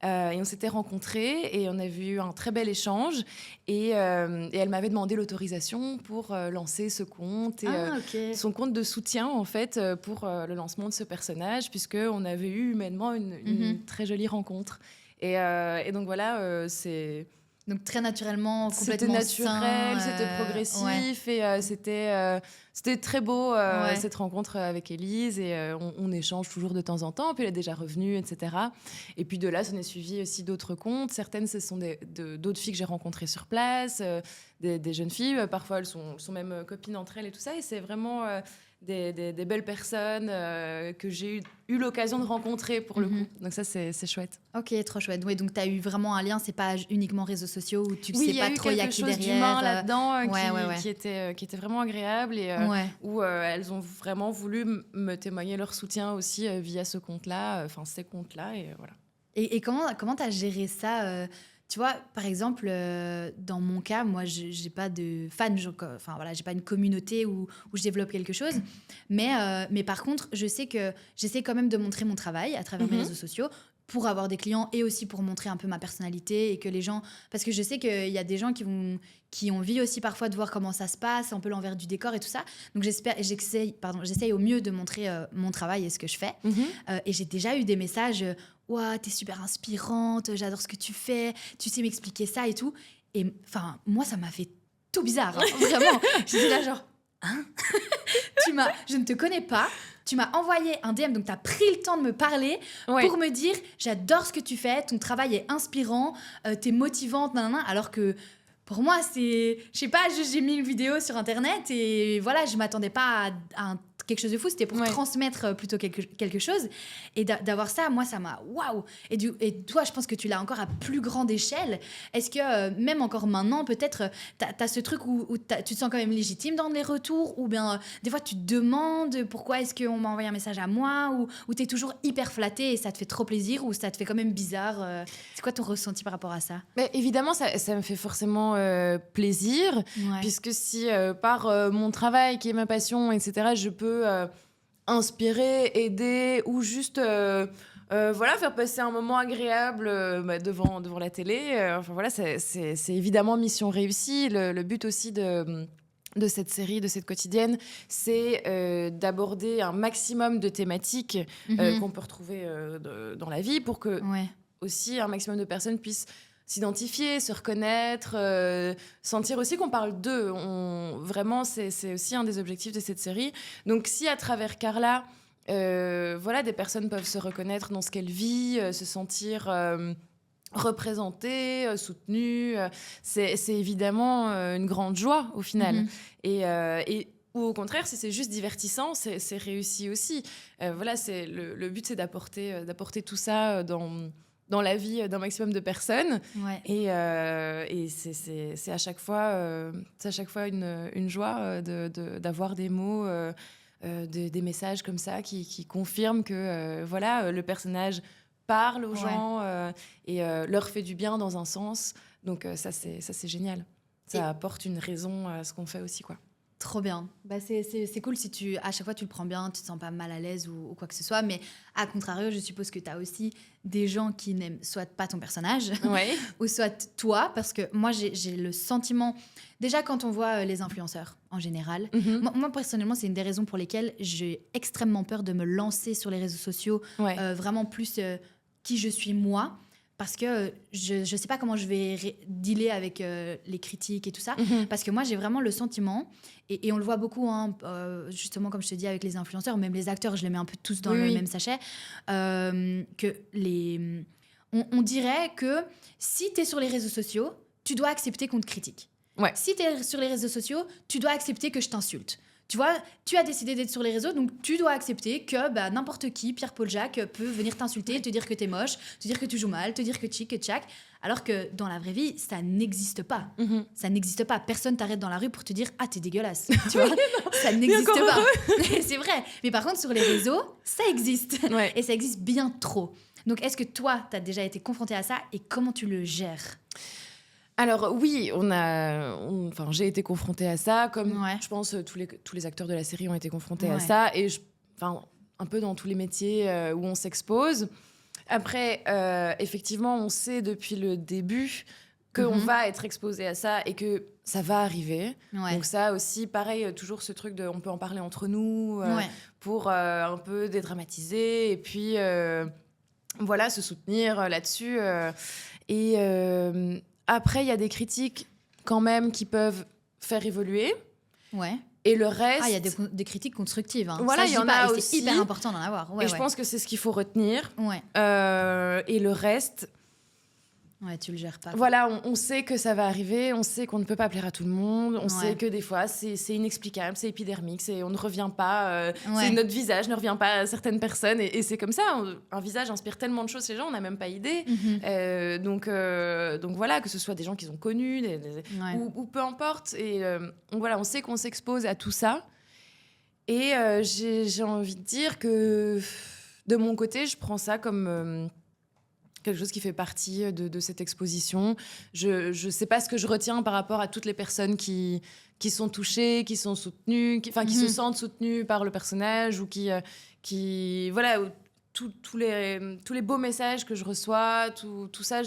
Et on s'était rencontrés et on avait eu un très bel échange. Et elle m'avait demandé l'autorisation pour lancer ce compte et son compte de soutien, en fait, pour le lancement de ce personnage, puisqu'on avait eu humainement une très jolie rencontre. Et donc voilà, c'est... Donc très naturellement, complètement c'était naturel, c'était progressif et c'était très beau cette renconre avec Élise et on échange toujours de temps en temps. Puis elle est déjà revenue, etc. Et puis de là, ça en est suivi aussi d'autres comptes. Certaines, ce sont d'autres filles que j'ai rencontrées sur place, des jeunes filles. Parfois, elles sont même copines entre elles et tout ça. Et c'est vraiment... Des belles personnes que j'ai eu l'occasion de rencontrer pour le coup. Donc ça, c'est chouette. Ok, trop chouette. Oui, donc tu as eu vraiment un lien, c'est pas uniquement réseaux sociaux où tu sais pas trop, il y a qui quelque chose derrière. d'humain là-dedans qui qui était vraiment agréable et où elles ont vraiment voulu me témoigner leur soutien aussi via ce compte-là, ces comptes-là, et voilà. Et comment tu as géré ça tu vois, par exemple, dans mon cas, moi, j'ai pas de fans, j'ai pas une communauté où je développe quelque chose. Mais par contre, je sais que j'essaie quand même de montrer mon travail à travers mes réseaux sociaux pour avoir des clients et aussi pour montrer un peu ma personnalité et que les gens... Parce que je sais qu'il y a des gens qui ont envie aussi parfois de voir comment ça se passe, un peu l'envers du décor et tout ça. Donc j'essaye au mieux de montrer mon travail et ce que je fais. Et j'ai déjà eu des messages... Ouah, t'es super inspirante, j'adore ce que tu fais, tu sais m'expliquer ça et tout. Et enfin, moi, ça m'a fait tout bizarre, hein, vraiment. J'étais là genre, hein je ne te connais pas, tu m'as envoyé un DM, donc t'as pris le temps de me parler pour me dire, j'adore ce que tu fais, ton travail est inspirant, t'es motivante, nanana, alors que... Pour moi, c'est... Je sais pas, j'ai mis une vidéo sur Internet et voilà, je m'attendais pas à quelque chose de fou. C'était pour transmettre plutôt quelque chose. Et d'avoir ça, moi, ça m'a... Waouh. Et toi, je pense que tu l'as encore à plus grande échelle. Est-ce que, même encore maintenant, peut-être, t'as ce truc où tu te sens quand même légitime dans les retours ou bien, des fois, tu te demandes pourquoi est-ce qu'on m'a envoyé un message à moi ou t'es toujours hyper flattée et ça te fait trop plaisir ou ça te fait quand même bizarre C'est quoi ton ressenti par rapport à ça? Évidemment, ça me fait forcément plaisir, puisque si par mon travail qui est ma passion, etc., je peux inspirer, aider ou juste faire passer un moment agréable devant la télé, c'est évidemment mission réussie. Le but aussi de cette série, de cette quotidienne, c'est d'aborder un maximum de thématiques qu'on peut retrouver dans la vie pour que aussi un maximum de personnes puissent s'identifier, se reconnaître, sentir aussi qu'on parle d'eux. Vraiment, c'est aussi un des objectifs de cette série. Donc si à travers Carla, des personnes peuvent se reconnaître dans ce qu'elle vit, se sentir représentée, soutenue, c'est évidemment une grande joie au final. Ou au contraire, si c'est juste divertissant, c'est réussi aussi. Le but, c'est d'apporter tout ça dans la vie d'un maximum de personnes. Et c'est à chaque fois une joie d'avoir des mots, des messages comme ça qui confirment que le personnage parle aux gens et leur fait du bien dans un sens. Donc ça, c'est génial. Ça apporte une raison à ce qu'on fait aussi, quoi. Trop bien. C'est cool si à chaque fois tu le prends bien, tu te sens pas mal à l'aise ou quoi que ce soit. Mais à contrario, je suppose que tu as aussi des gens qui n'aiment soit pas ton personnage ou soit toi. Parce que moi, j'ai le sentiment... Déjà, quand on voit les influenceurs en général, moi, personnellement, c'est une des raisons pour lesquelles j'ai extrêmement peur de me lancer sur les réseaux sociaux. Vraiment plus qui je suis moi. Parce que je ne sais pas comment je vais dealer avec les critiques et tout ça. Parce que moi, j'ai vraiment le sentiment, et on le voit beaucoup, justement, comme je te dis, avec les influenceurs, même les acteurs, je les mets un peu tous dans le même sachet, que on dirait que si tu es sur les réseaux sociaux, tu dois accepter qu'on te critique. Ouais. Si tu es sur les réseaux sociaux, tu dois accepter que je t'insulte. Tu vois, tu as décidé d'être sur les réseaux, donc tu dois accepter que n'importe qui, Pierre-Paul Jacques, peut venir t'insulter, te dire que t'es moche, te dire que tu joues mal, te dire que tchic, que tchac. Alors que dans la vraie vie, ça n'existe pas. Ça n'existe pas. Personne t'arrête dans la rue pour te dire « Ah, t'es dégueulasse ». Tu vois, ça n'existe pas. C'est vrai. Mais par contre, sur les réseaux, ça existe. Ouais. Et ça existe bien trop. Donc, est-ce que toi, t'as déjà été confronté à ça et comment tu le gères ? Alors oui, j'ai été confrontée à ça, comme Ouais. je pense tous les acteurs de la série ont été confrontés à Ouais. ça, et un peu dans tous les métiers où on s'expose. Après, effectivement, on sait depuis le début qu'on va être exposé à ça et que ça va arriver. Ouais. Donc ça aussi, pareil, toujours ce truc de on peut en parler entre nous Ouais. pour un peu dédramatiser et puis voilà, se soutenir là-dessus. Après, il y a des critiques quand même qui peuvent faire évoluer. Ouais. Et le reste... Ah, il y a des critiques constructives. Hein. Voilà, ça, il y je dis en pas, a et aussi. c'est hyper important d'en avoir. Ouais, et je pense que c'est ce qu'il faut retenir. Ouais. Et le reste... Ouais, tu le gères pas. Voilà, on sait que ça va arriver, on sait qu'on ne peut pas plaire à tout le monde, on Ouais. sait que des fois, c'est inexplicable, c'est épidermique, on ne revient pas, Ouais. notre visage ne revient pas à certaines personnes, et c'est comme ça. Un visage inspire tellement de choses chez les gens, on n'a même pas idée. Donc voilà, que ce soit des gens qu'ils ont connus, Ouais. ou peu importe. Et donc voilà, on sait qu'on s'expose à tout ça. Et j'ai envie de dire que, de mon côté, je prends ça comme... quelque chose qui fait partie de cette exposition. Je sais pas ce que je retiens par rapport à toutes les personnes qui sont touchées, qui sont soutenues, qui se sentent soutenues par le personnage, ou qui voilà, tous les beaux messages que je reçois, tout ça,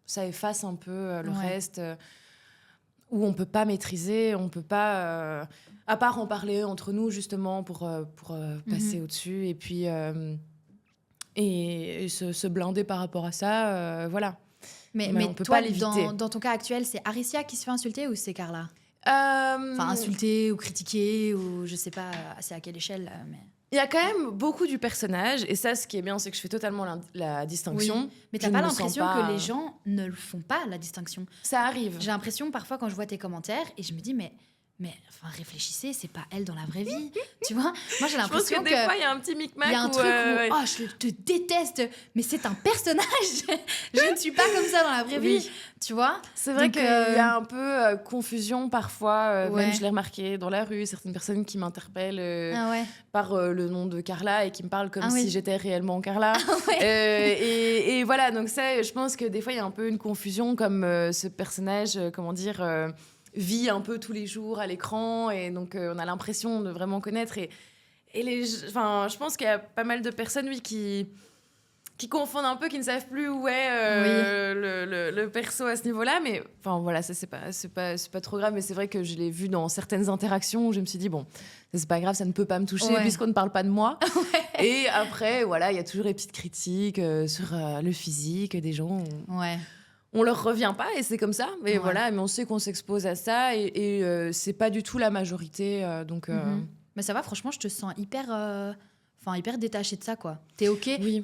ça efface un peu le reste, où on peut pas maîtriser, on peut pas, à part en parler entre nous justement pour passer au-dessus, et puis et se blinder par rapport à ça, voilà. Mais on peut toi, pas l'éviter. dans ton cas actuel, c'est Aricia qui se fait insulter ou c'est Carla ? Enfin, Enfin, insulter ou critiquer, ou je sais pas, c'est à quelle échelle, mais... il y a quand même beaucoup du personnage, et ça, ce qui est bien, c'est que je fais totalement la distinction. Oui. Mais t'as Je pas ne me sens l'impression pas- que les gens ne le font pas, la distinction ? Ça arrive. J'ai l'impression parfois quand je vois tes commentaires et je me dis mais enfin réfléchissez, c'est pas elle dans la vraie vie, tu vois ? Moi j'ai Je pense l'impression que des fois, il y a un petit micmac. il y a un où, truc ouais. où je te déteste, mais c'est un personnage. Je ne suis pas comme ça dans la vraie vie, tu vois ? C'est vrai Donc, qu'il y a un peu confusion parfois. Ouais. Même je l'ai remarqué dans la rue, certaines personnes qui m'interpellent Ah ouais. par le nom de Carla et qui me parlent comme Ah si oui. j'étais réellement Carla. Et voilà, donc ça, je pense que des fois, il y a un peu une confusion, comme ce personnage, vit un peu tous les jours à l'écran, et donc on a l'impression de vraiment connaître. Et je pense qu'il y a pas mal de personnes, oui, qui confondent un peu, qui ne savent plus où est le perso à ce niveau-là. Mais enfin voilà, ça c'est pas trop grave. Mais c'est vrai que je l'ai vu dans certaines interactions où je me suis dit bon, ça, c'est pas grave, ça ne peut pas me toucher puisqu'on ne parle pas de moi. Et après voilà, il y a toujours les petites critiques sur le physique des gens. On leur revient pas, et c'est comme ça. Mais voilà, mais on sait qu'on s'expose à ça, et c'est pas du tout la majorité. Donc. Mais ça va, franchement, je te sens hyper détachée de ça, quoi. T'es OK. Oui.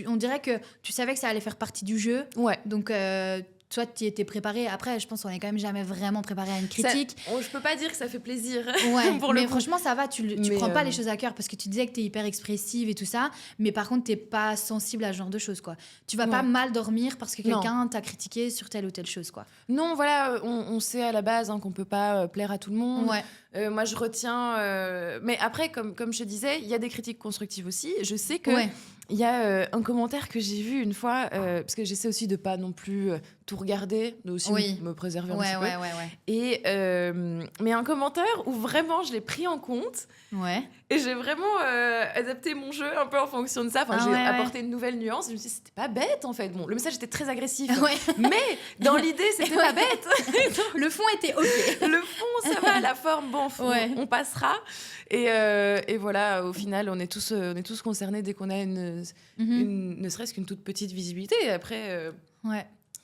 On dirait que tu savais que ça allait faire partie du jeu. Ouais. Donc, toi, tu étais préparée. Après, je pense qu'on n'est quand même jamais vraiment préparé à une critique. Je peux pas dire que ça fait plaisir. Ouais, pour mais le coup. franchement, ça va. Tu prends pas les choses à cœur, parce que tu disais que tu es hyper expressive et tout ça. Mais par contre, tu n'es pas sensible à ce genre de choses, quoi. Tu vas pas mal dormir parce que quelqu'un t'a critiqué sur telle ou telle chose, quoi. Non, voilà, on sait à la base qu'on peut pas plaire à tout le monde. Ouais. Moi, je retiens... Mais après, comme je te disais, il y a des critiques constructives aussi. Je sais que... Il y a un commentaire que j'ai vu une fois, parce que j'essaie aussi de pas non plus tout regarder, de aussi me préserver un petit peu. Et, mais un commentaire où vraiment je l'ai pris en compte, et j'ai vraiment adapté mon jeu un peu en fonction de ça. Enfin, j'ai apporté une nouvelle nuance, et je me suis dit, c'était pas bête en fait. Bon, le message était très agressif, mais dans l'idée, c'était pas bête. Le fond était OK. Le fond, ça va, la forme, bon, on passera. Et voilà, au final, on est tous concernés dès qu'on a ne serait-ce qu'une toute petite visibilité. Et après,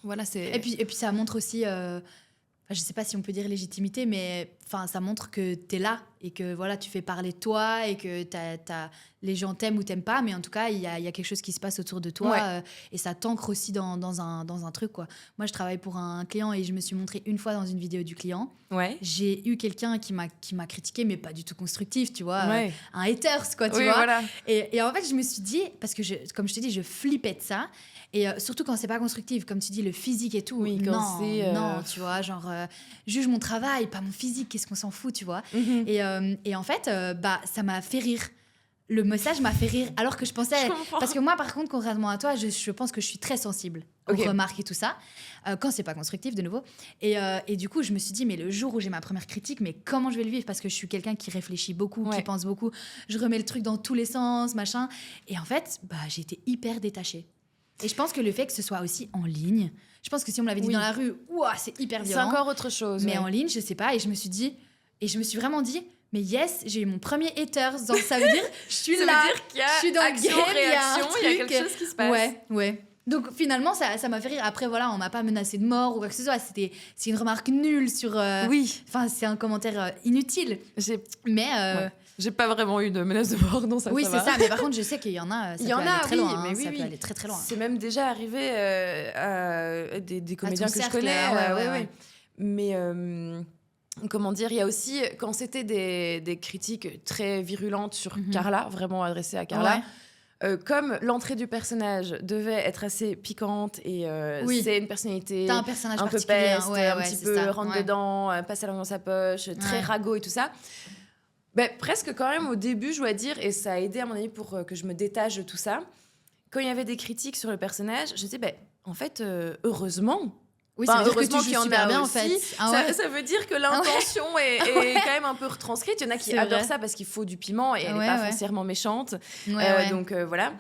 voilà, c'est... Et puis ça montre aussi, je sais pas si on peut dire légitimité, mais ça montre que t'es là et que voilà, tu fais parler de toi et que les gens t'aiment ou t'aiment pas, mais en tout cas, il y a quelque chose qui se passe autour de toi et ça t'ancre aussi dans un truc, quoi. Moi, je travaille pour un client et je me suis montrée une fois dans une vidéo du client. Ouais. J'ai eu quelqu'un qui m'a critiqué, mais pas du tout constructif, tu vois, un haters, quoi, tu oui, vois. Voilà. Et en fait, je me suis dit, parce que comme je te dis, je flippais de ça. Et surtout quand c'est pas constructif, comme tu dis, le physique et tout. Oui, non, tu vois, genre, juge mon travail, pas mon physique, qu'est-ce qu'on s'en fout, tu vois. Et en fait, ça m'a fait rire. Le message m'a fait rire, alors que je pensais... Parce que moi, par contre, contrairement à toi, je pense que je suis très sensible aux remarques et tout ça, quand c'est pas constructif, de nouveau. Et du coup, je me suis dit, mais le jour où j'ai ma première critique, mais comment je vais le vivre? Parce que je suis quelqu'un qui réfléchit beaucoup, qui pense beaucoup. Je remets le truc dans tous les sens, machin. Et en fait, j'ai été hyper détachée. Et je pense que le fait que ce soit aussi en ligne, je pense que si on me l'avait dit dans la rue, c'est hyper violent. C'est encore autre chose. Mais en ligne, je sais pas. Et je me suis vraiment dit, mais yes, j'ai eu mon premier haters. Donc ça veut dire, je suis ça là. veut dire qu'il y a je suis dans action, le game, réaction, il y a quelque chose qui se passe. Ouais. Donc finalement, ça m'a fait rire. Après, voilà, on m'a pas menacé de mort ou quoi que ce soit. C'est une remarque nulle sur... Enfin, c'est un commentaire inutile. J'ai pas vraiment eu de menace de mort, non, ça oui, va. c'est ça, mais par contre, je sais qu'il y en a, ça peut aller très loin. Mais ça peut aller très, très loin. C'est même déjà arrivé à des comédiens que je connais. Mais comment dire, il y a aussi, quand c'était des critiques très virulentes sur Carla, vraiment adressées à Carla, comme l'entrée du personnage devait être assez piquante et c'est une personnalité un personnage un peu peste, un petit peu ça. rentre-dedans, passe la langue dans sa poche, très ragot et tout ça. Presque quand même au début, je dois dire, et ça a aidé à mon avis pour que je me détache de tout ça. Quand il y avait des critiques sur le personnage, je disais, en fait, heureusement. Oui, ça veut dire heureusement que tu joues super bien, aussi. En fait. Ça veut dire que l'intention est quand même un peu retranscrite. Il y en a qui adorent ça parce qu'il faut du piment et elle n'est pas foncièrement méchante. Donc voilà.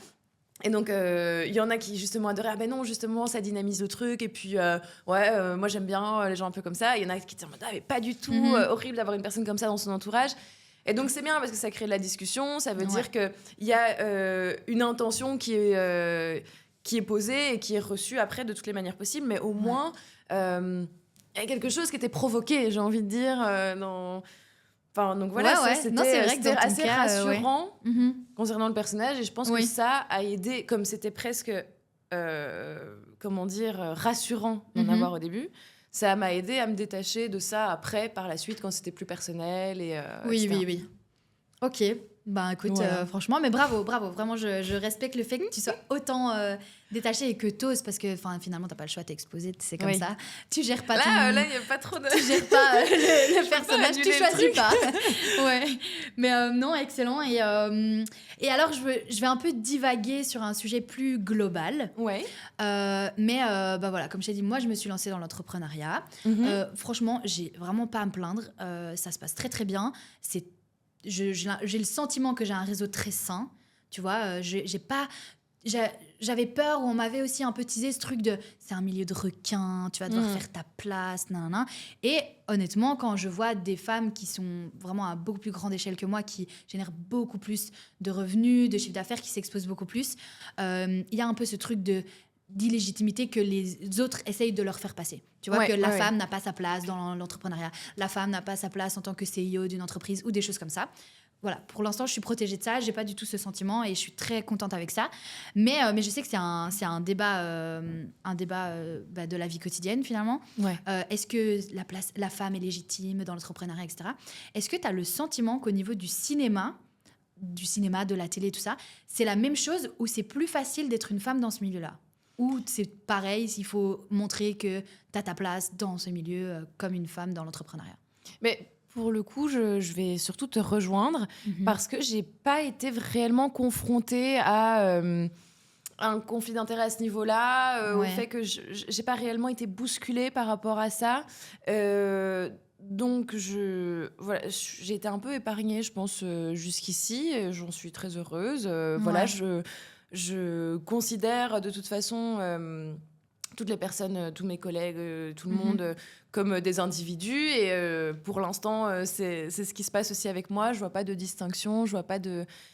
Et donc, il y en a qui, justement, adoraient. Ah non, justement, ça dynamise le truc. Et puis, moi, j'aime bien les gens un peu comme ça. Il y en a qui disent, mais pas du tout, horrible d'avoir une personne comme ça dans son entourage. Et donc, c'est bien parce que ça crée de la discussion. Ça veut dire qu'il y a une intention qui est posée et qui est reçue après de toutes les manières possibles. Mais au moins, il y a quelque chose qui était provoqué, j'ai envie de dire, Enfin, donc voilà, c'était assez rassurant concernant le personnage. Et je pense que ça a aidé, comme c'était presque, rassurant d'en avoir au début. Ça m'a aidé à me détacher de ça après, par la suite, quand c'était plus personnel. Oui. Ok. Écoute, franchement, mais bravo. Vraiment, je respecte le fait que tu sois autant détachée et que t'oses, parce que finalement, t'as pas le choix, t'es exposée, c'est comme ça. Tu gères pas là, il n'y a pas trop de... Tu gères pas le personnage, tu choisis pas. Mais non, excellent. Et alors, je vais un peu divaguer sur un sujet plus global. Mais voilà, comme je t'ai dit, moi, je me suis lancée dans l'entrepreneuriat. Franchement, j'ai vraiment pas à me plaindre. Ça se passe très, très bien. J'ai le sentiment que j'ai un réseau très sain, tu vois. J'avais peur, ou on m'avait aussi un peu teasé ce truc de c'est un milieu de requins, tu vas devoir faire ta place, nanana. Et honnêtement, quand je vois des femmes qui sont vraiment à beaucoup plus grande échelle que moi, qui génèrent beaucoup plus de revenus, de chiffre d'affaires, qui s'exposent beaucoup plus, il y a un peu ce truc d'illégitimité que les autres essayent de leur faire passer. Tu vois, que la femme n'a pas sa place dans l'entrepreneuriat, la femme n'a pas sa place en tant que CEO d'une entreprise ou des choses comme ça. Voilà, pour l'instant, je suis protégée de ça, j'ai pas du tout ce sentiment et je suis très contente avec ça. Mais je sais que c'est un débat, de la vie quotidienne, finalement. Est-ce que la femme est légitime dans l'entrepreneuriat, etc. Est-ce que tu as le sentiment qu'au niveau du cinéma, de la télé, tout ça, c'est la même chose ou c'est plus facile d'être une femme dans ce milieu-là? Ou c'est pareil, il faut montrer que tu as ta place dans ce milieu comme une femme dans l'entrepreneuriat? Mais pour le coup, je vais surtout te rejoindre parce que j'ai pas été réellement confrontée à un conflit d'intérêt à ce niveau-là, au fait que j'ai pas réellement été bousculée par rapport à ça. Donc, j'ai été un peu épargnée, je pense, jusqu'ici. Et j'en suis très heureuse. Voilà, je considère de toute façon toutes les personnes, tous mes collègues, tout le monde comme des individus. Et pour l'instant, c'est ce qui se passe aussi avec moi. Je vois pas de distinction,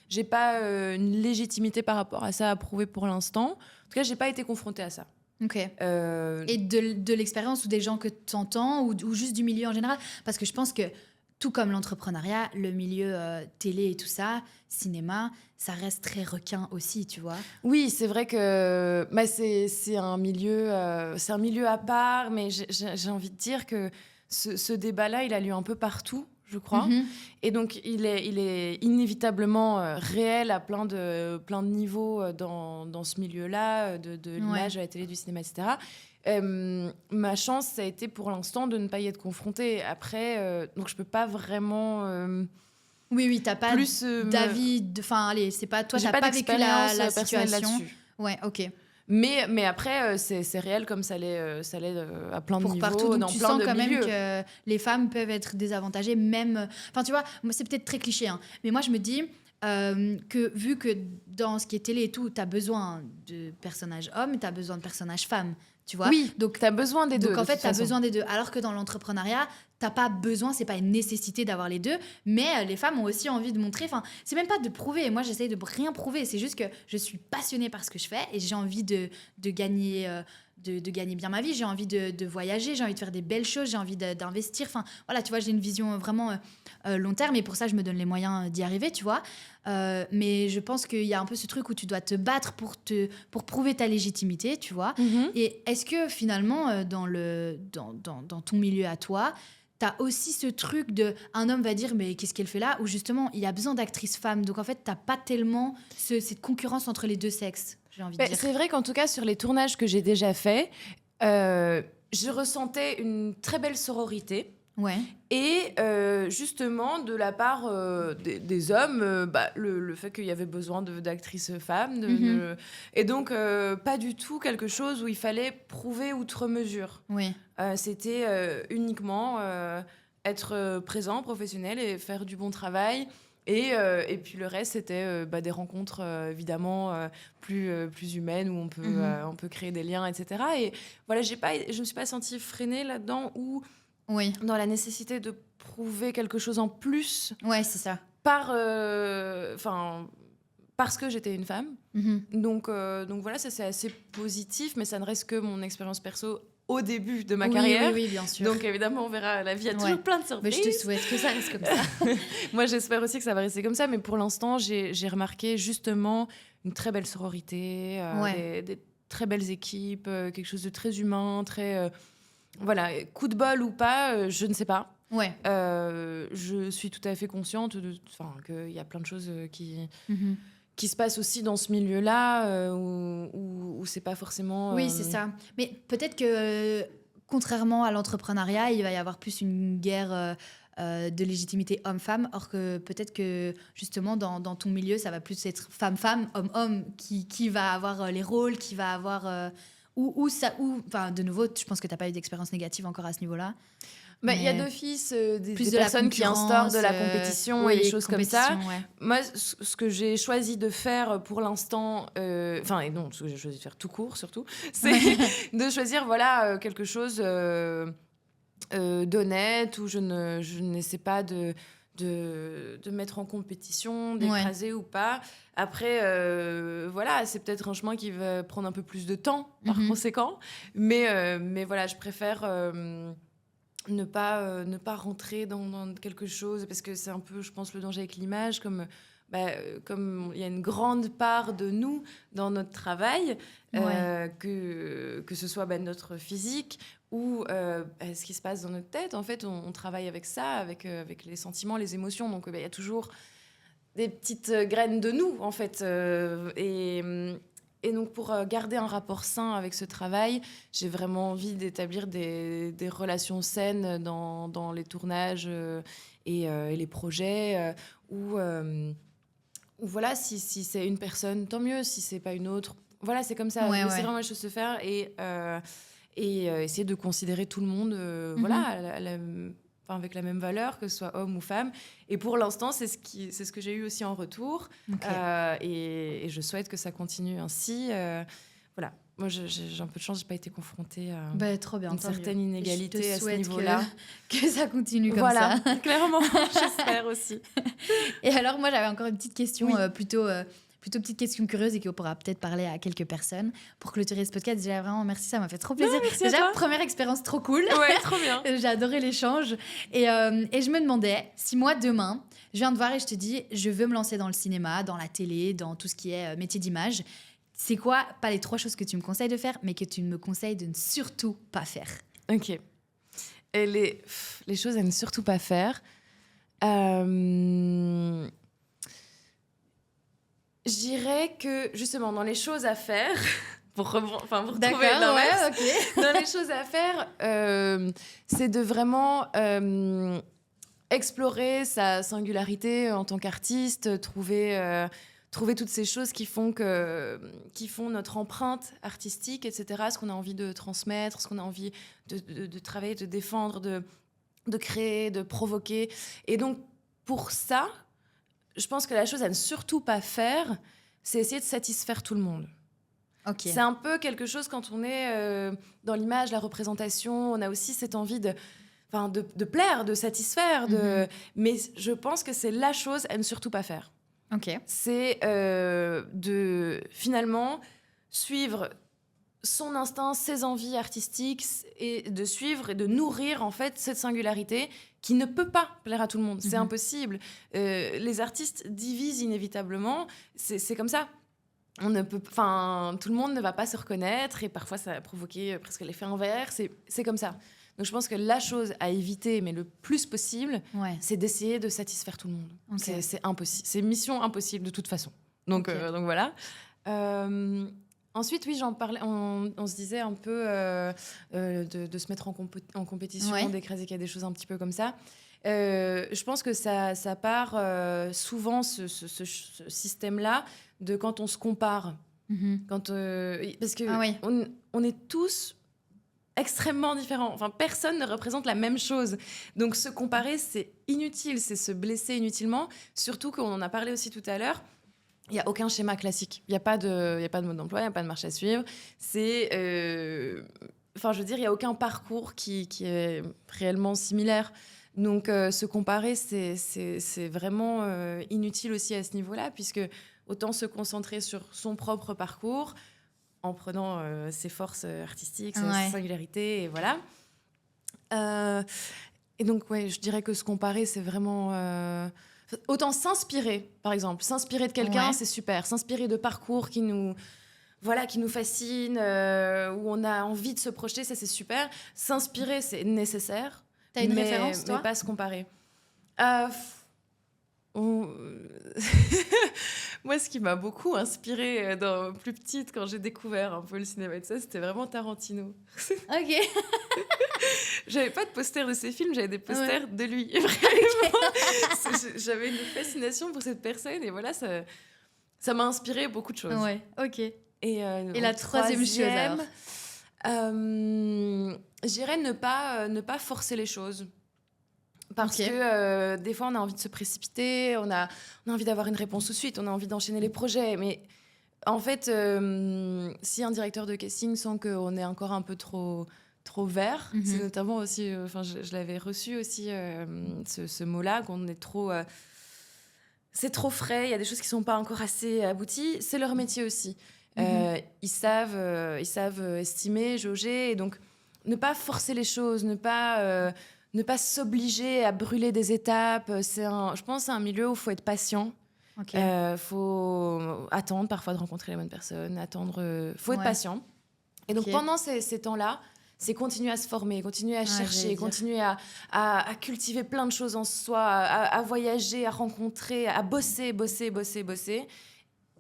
j'ai pas une légitimité par rapport à ça à prouver pour l'instant. En tout cas, j'ai pas été confrontée à ça. Ok. Et de l'expérience ou des gens que tu entends ou juste du milieu en général? Parce que je pense que tout comme l'entrepreneuriat, le milieu télé et tout ça, cinéma, ça reste très requin aussi, tu vois. Oui, c'est vrai que c'est un milieu, à part, mais j'ai envie de dire que ce débat-là, il a lieu un peu partout, je crois. Mhm. Et donc, il est inévitablement réel à plein de niveaux dans ce milieu-là, de l'image, de la télé, du cinéma, etc. Ma chance, ça a été pour l'instant de ne pas y être confrontée. Après, donc je peux pas vraiment Oui, t'as pas plus d'avis. Enfin, allez, c'est pas toi, j'ai t'as pas pas vécu la d'expérience personnelle situation. là-dessus. Ouais, ok. Mais après, c'est réel comme ça l'est à plein de Pour niveaux, partout, donc dans tu plein sens de quand même milieux. que les femmes peuvent être désavantagées, même. Enfin, tu vois, moi, c'est peut-être très cliché, hein, mais moi, je me dis que vu que dans ce qui est télé et tout, t'as besoin de personnages hommes et t'as besoin de personnages femmes, tu vois. Oui, Donc, tu as besoin des deux. Donc en de fait, toute tu as façon. besoin des deux. Alors que dans l'entrepreneuriat, t'as pas besoin, c'est pas une nécessité d'avoir les deux. Mais les femmes ont aussi envie de montrer. Enfin, c'est même pas de prouver. Moi, j'essaye de rien prouver. C'est juste que je suis passionnée par ce que je fais et j'ai envie de gagner. De gagner bien ma vie, j'ai envie de voyager, j'ai envie de faire des belles choses, j'ai envie d'investir. Enfin, voilà, tu vois, j'ai une vision vraiment long terme et pour ça, je me donne les moyens d'y arriver, tu vois. Mais je pense qu'il y a un peu ce truc où tu dois te battre pour prouver ta légitimité, tu vois. Mhm. Et est-ce que finalement, dans ton milieu à toi, t'as aussi ce truc de un homme va dire mais qu'est-ce qu'elle fait là, ou justement il y a besoin d'actrices femmes, donc en fait t'as pas tellement cette concurrence entre les deux sexes, j'ai envie de dire. C'est vrai qu'en tout cas, sur les tournages que j'ai déjà faits, je ressentais une très belle sororité. Ouais. Et justement, de la part des hommes, le fait qu'il y avait besoin d'actrices femmes. Mhm. Et donc, pas du tout quelque chose où il fallait prouver outre mesure. Oui. C'était uniquement être présent, professionnel et faire du bon travail. Et puis le reste, c'était des rencontres évidemment plus humaines où on peut créer des liens, etc. Et voilà, je ne me suis pas sentie freinée là-dedans ou Oui. dans la nécessité de prouver quelque chose en plus Ouais, c'est ça. parce que j'étais une femme. Mhm. Donc voilà, ça c'est assez positif, mais ça ne reste que mon expérience perso au début de ma Oui, carrière. oui, bien sûr. Donc évidemment, on verra, la vie a toujours plein de Mais surprises. je te souhaite que ça reste comme ça. Moi, j'espère aussi que ça va rester comme ça, mais pour l'instant, j'ai remarqué justement une très belle sororité, des très belles équipes, quelque chose de très humain, très... voilà, coup de bol ou pas, je ne sais pas. Ouais. Je suis tout à fait consciente qu'il y a plein de choses Mhm. qui se passent aussi dans ce milieu-là, où c'est pas forcément... Oui, c'est ça. Mais peut-être que, contrairement à l'entrepreneuriat, il va y avoir plus une guerre de légitimité homme-femme, or que peut-être que, justement, dans ton milieu, ça va plus être femme-femme, homme-homme, qui va avoir les rôles, qui va avoir... Enfin, de nouveau, je pense que tu n'as pas eu d'expérience négative encore à ce niveau-là. Il y a d'office des de personnes qui instaurent de la compétition et des choses comme ça. Ouais. Moi, ce que j'ai choisi de faire pour l'instant, et non, ce que j'ai choisi de faire tout court surtout, c'est de choisir quelque chose d'honnête, où je n'essaie pas de mettre en compétition, d'écraser ou pas. Après, c'est peut-être un chemin qui va prendre un peu plus de temps, par conséquent. Mais voilà, je préfère... ne pas rentrer dans quelque chose, parce que c'est un peu, je pense, le danger avec l'image, comme il y a une grande part de nous dans notre travail, que ce soit notre physique ou ce qui se passe dans notre tête. En fait, on travaille avec ça, avec les sentiments, les émotions. Donc, il y a toujours des petites graines de nous, en fait. Et donc, pour garder un rapport sain avec ce travail, j'ai vraiment envie d'établir des relations saines dans les tournages et les projets où voilà, si c'est une personne, tant mieux. Si c'est pas une autre, voilà, c'est comme ça. C'est vraiment la chose de faire et essayer de considérer tout le monde avec la même valeur, que ce soit homme ou femme. Et pour l'instant, c'est ce que j'ai eu aussi en retour. Okay. Et je souhaite que ça continue ainsi. Voilà. Moi, j'ai un peu de chance, je n'ai pas été confrontée à trop bien, une certaine inégalité à ce niveau-là. Que ça continue comme ça. Voilà, clairement, j'espère aussi. Et alors, moi, j'avais encore une petite question plutôt petite question curieuse et qu'on pourra peut-être parler à quelques personnes pour clôturer ce podcast. Déjà, vraiment, merci, ça m'a fait trop plaisir. Déjà, première expérience trop cool. Ouais, trop bien. J'ai adoré l'échange. Et je me demandais si moi, demain, je viens te voir et je te dis, je veux me lancer dans le cinéma, dans la télé, dans tout ce qui est métier d'image. C'est quoi, pas les 3 choses que tu me conseilles de faire, mais que tu me conseilles de ne surtout pas faire? Ok. Et les choses à ne surtout pas faire. Je dirais que, justement, dans les choses à faire, pour retrouver l'inverse, dans les choses à faire, c'est de vraiment explorer sa singularité en tant qu'artiste, trouver toutes ces choses qui font notre empreinte artistique, etc., ce qu'on a envie de transmettre, ce qu'on a envie de travailler, de défendre, de créer, de provoquer. Et donc, pour ça, je pense que la chose à ne surtout pas faire, c'est essayer de satisfaire tout le monde. Okay. C'est un peu quelque chose quand on est dans l'image, la représentation, on a aussi cette envie de plaire, de satisfaire. Mais je pense que c'est la chose à ne surtout pas faire. Okay. C'est de finalement suivre son instinct, ses envies artistiques et de suivre et de nourrir en fait cette singularité qui ne peut pas plaire à tout le monde. C'est impossible. Les artistes divisent inévitablement. C'est comme ça. Tout le monde ne va pas se reconnaître et parfois ça va provoquer presque l'effet inverse. C'est comme ça. Donc je pense que la chose à éviter, mais le plus possible, c'est d'essayer de satisfaire tout le monde. Okay. C'est impossible. C'est mission impossible de toute façon. Donc voilà. Ensuite, oui, j'en parlais. On se disait un peu de se mettre en compétition, d'écraser qu'il y a des choses un petit peu comme ça. Je pense que ça part souvent, ce système-là, de quand on se compare. Parce que on est tous extrêmement différents. Enfin, personne ne représente la même chose. Donc, se comparer, c'est inutile, c'est se blesser inutilement. Surtout qu'on en a parlé aussi tout à l'heure. Il n'y a aucun schéma classique. Il n'y a pas de mode d'emploi, il n'y a pas de marche à suivre. C'est... je veux dire, il n'y a aucun parcours qui est réellement similaire. Donc, se comparer, c'est vraiment inutile aussi à ce niveau-là, puisque autant se concentrer sur son propre parcours en prenant ses forces artistiques, sa singularité, et voilà. Et donc, je dirais que se comparer, c'est vraiment... Autant s'inspirer, par exemple. S'inspirer de quelqu'un, c'est super. S'inspirer de parcours qui nous fascinent, où on a envie de se projeter, ça, c'est super. S'inspirer, c'est nécessaire. T'as une référence, toi ? Mais pas se comparer. Moi, ce qui m'a beaucoup inspirée plus petite, quand j'ai découvert un peu le cinéma et tout ça, c'était vraiment Tarantino. Ok. J'avais pas de poster de ses films, j'avais des posters de lui. Vraiment. J'avais une fascination pour cette personne et voilà, ça m'a inspiré beaucoup de choses. Ouais, ok. Et la troisième chose, alors je dirais ne pas forcer les choses. Parce que des fois, on a envie de se précipiter, on a envie d'avoir une réponse tout de suite, on a envie d'enchaîner les projets. Mais en fait, si un directeur de casting sent qu'on est encore un peu trop vert, c'est notamment aussi... je l'avais reçu aussi, ce mot-là, qu'on est trop... c'est trop frais, il y a des choses qui ne sont pas encore assez abouties. C'est leur métier aussi. Ils savent estimer, jauger. Et donc, ne pas forcer les choses, ne pas s'obliger à brûler des étapes. Je pense que c'est un milieu où il faut être patient. Il faut attendre parfois de rencontrer les bonnes personnes. Il faut être patient. Et donc, pendant ces temps-là, c'est continuer à se former, continuer à chercher, continuer à cultiver plein de choses en soi, à voyager, à rencontrer, à bosser.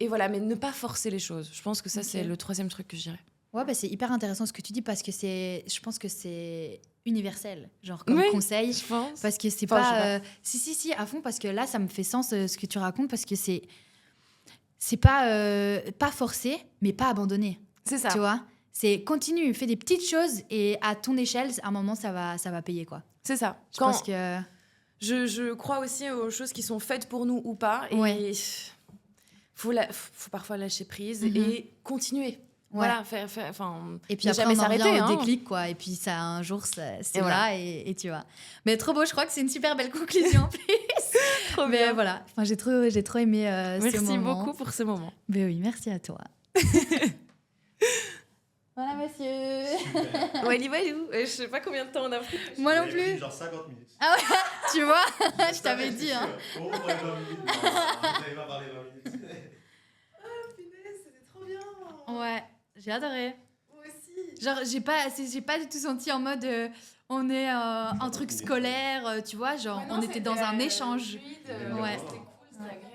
Et voilà, mais ne pas forcer les choses. Je pense que ça, c'est le troisième truc que je dirais. Ouais, c'est hyper intéressant ce que tu dis parce que je pense que c'est universel, genre comme conseil. Je pense. Parce que c'est pas... Si, à fond, parce que là, ça me fait sens ce que tu racontes, parce que c'est pas forcé, mais pas abandonné. C'est ça. Tu vois ? C'est continue, fais des petites choses et à ton échelle, à un moment, ça va payer, quoi. C'est ça. Je pense que... Je crois aussi aux choses qui sont faites pour nous ou pas. Et faut parfois lâcher prise et continuer. Voilà, et puis après, jamais on en revient au hein. déclic, quoi. Et puis ça, un jour, c'est et là, voilà. et tu vois. Mais trop beau, je crois que c'est une super belle conclusion en plus. Trop Mais bien. voilà, enfin, j'ai trop aimé ce Merci moment. beaucoup pour ce moment. Mais oui, merci à toi. Voilà, monsieur. Super. Walou, walou. Je sais pas combien de temps on a pris. Moi non J'avais pris plus. genre 50 minutes. Tu vois, je savais, t'avais c'est dit. sûr. Hein. Comment on parlait 20 minutes? Non, vous n'avez pas parlé 20 minutes. Punaise, c'était trop bien. Ouais, j'ai adoré. Moi aussi. Genre, j'ai pas du tout senti en mode on est un truc scolaire, tu vois, genre on était dans un échange. Fluide, Ouais. C'était cool, c'était agréable.